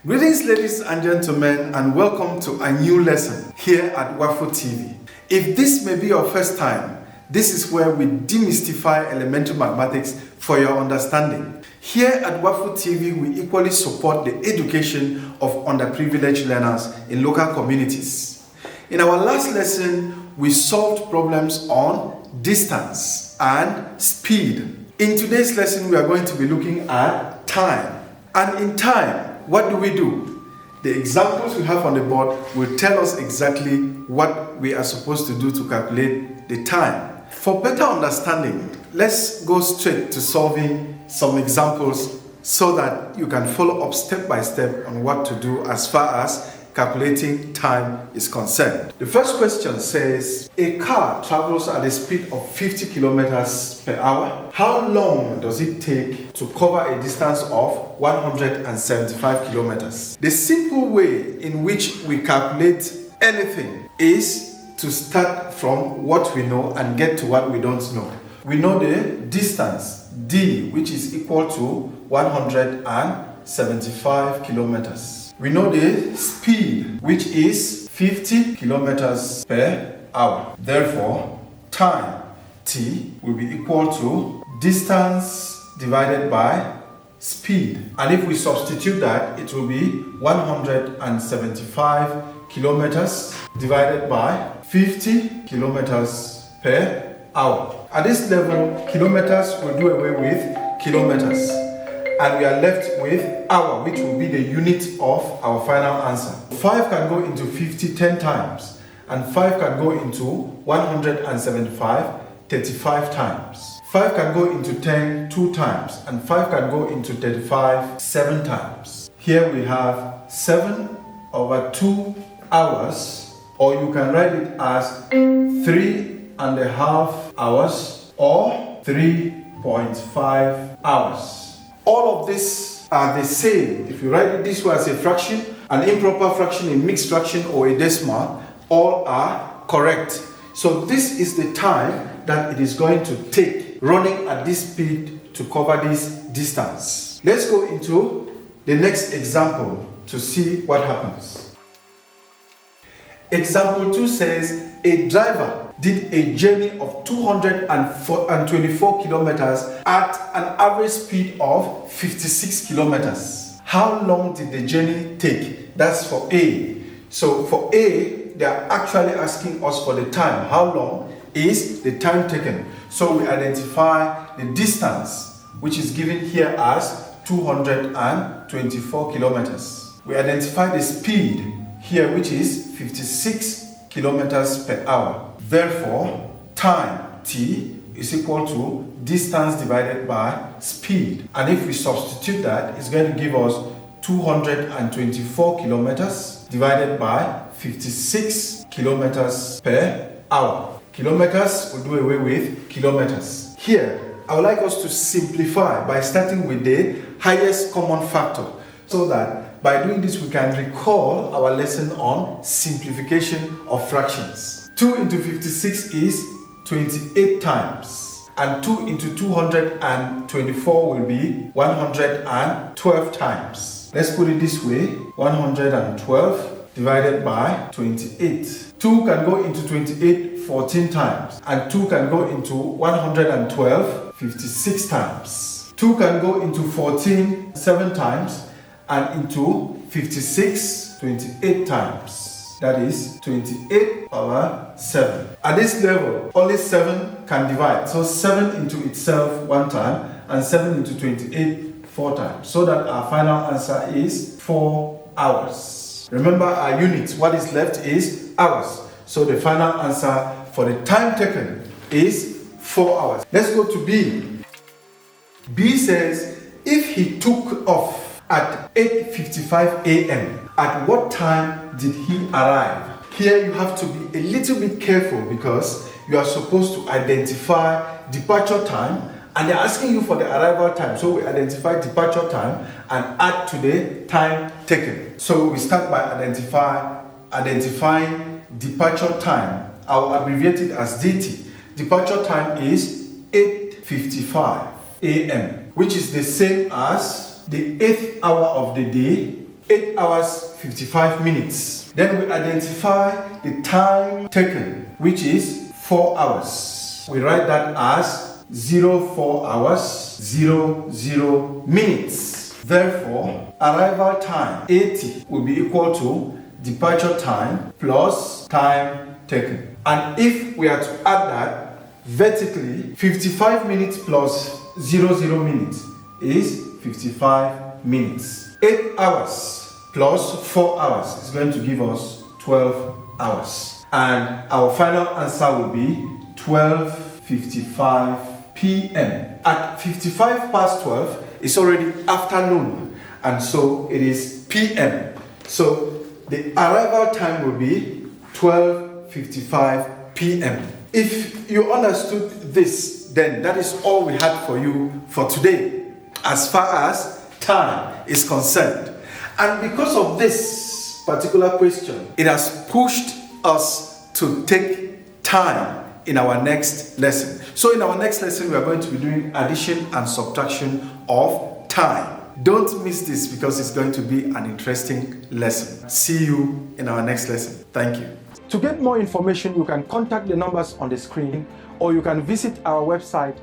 Greetings, ladies and gentlemen, and welcome to a new lesson here at WAP FOU TV. If this may be your first time, this is where we demystify elementary mathematics for your understanding. Here at WAP FOU TV, we equally support the education of underprivileged learners in local communities. In our last lesson, we solved problems on distance and speed. In today's lesson, we are going to be looking at time. And in time, what do? The examples we have on the board will tell us exactly what we are supposed to do to calculate the time. For better understanding, let's go straight to solving some examples so that you can follow up step by step on what to do as far as calculating time is concerned. The first question says, a car travels at a speed of 50 kilometers per hour. How long does it take to cover a distance of 175 kilometers? The simple way in which we calculate anything is to start from what we know and get to what we don't know. We know the distance, d, which is equal to 175 kilometers. We know the speed, which is 50 kilometers per hour. Therefore, time, t, will be equal to distance divided by speed. And if we substitute that, it will be 175 kilometers divided by 50 kilometers per hour. At this level, kilometers will do away with kilometers. And we are left with hour, which will be the unit of our final answer. 5 can go into 50 10 times, and 5 can go into 175 35 times. 5 can go into 10 2 times, and 5 can go into 35 7 times. Here we have 7 over 2 hours, or you can write it as 3.5 hours or 3.5 hours. All of these are the same. If you write it this way as a fraction, an improper fraction, a mixed fraction, or a decimal, all are correct. So this is the time that it is going to take running at this speed to cover this distance. Let's go into the next example to see what happens. Example 2 says, a driver did a journey of 224 kilometers at an average speed of 56 kilometers. How long did the journey take? That's for A. So for A, they are actually asking us for the time. How long is the time taken? So we identify the distance, which is given here as 224 kilometers. We identify the speed here, which is 56 kilometers per hour. Therefore, time, t, is equal to distance divided by speed. And if we substitute that, it's going to give us 224 kilometers divided by 56 kilometers per hour. Kilometers will do away with kilometers. Here, I would like us to simplify by starting with the highest common factor, so that by doing this, we can recall our lesson on simplification of fractions. 2 into 56 is 28 times, and 2 into 224 will be 112 times. Let's put it this way, 112 divided by 28. 2 can go into 28 14 times, and 2 can go into 112 56 times. 2 can go into 14 7 times, and into 56 28 times. That is 28 over 7. At this level, only 7 can divide. So 7 into itself 1 time, and 7 into 28 4 times. So that our final answer is 4 hours. Remember our unit, what is left is hours. So the final answer for the time taken is 4 hours. Let's go to B. B says, if he took off at 8:55 a.m., at what time did he arrive? Here you have to be a little bit careful because you are supposed to identify departure time, and they're asking you for the arrival time. So we identify departure time and add to the time taken. So we start by identifying departure time. I will abbreviate it as DT. Departure time is 8:55 a.m., which is the same as the 8th hour of the day 8 hours 55 minutes. Then we identify the time taken, which is 4 hours. We write that as 04 hours 00 minutes. Therefore, arrival time 80 will be equal to departure time plus time taken. And if we are to add that vertically, 55 minutes plus 00 minutes is 55 minutes. 8 hours plus 4 hours is going to give us 12 hours. And our final answer will be 12:55 p.m. At 55 past 12, it's already afternoon, and so it is p.m. So the arrival time will be 12:55 p.m. If you understood this, then that is all we had for you for today as far as time is concerned. And because of this particular question, it has pushed us to take time in our next lesson. So in our next lesson, we are going to be doing addition and subtraction of time. Don't miss this because it's going to be an interesting lesson. See you in our next lesson. Thank you. To get more information, you can contact the numbers on the screen, or you can visit our website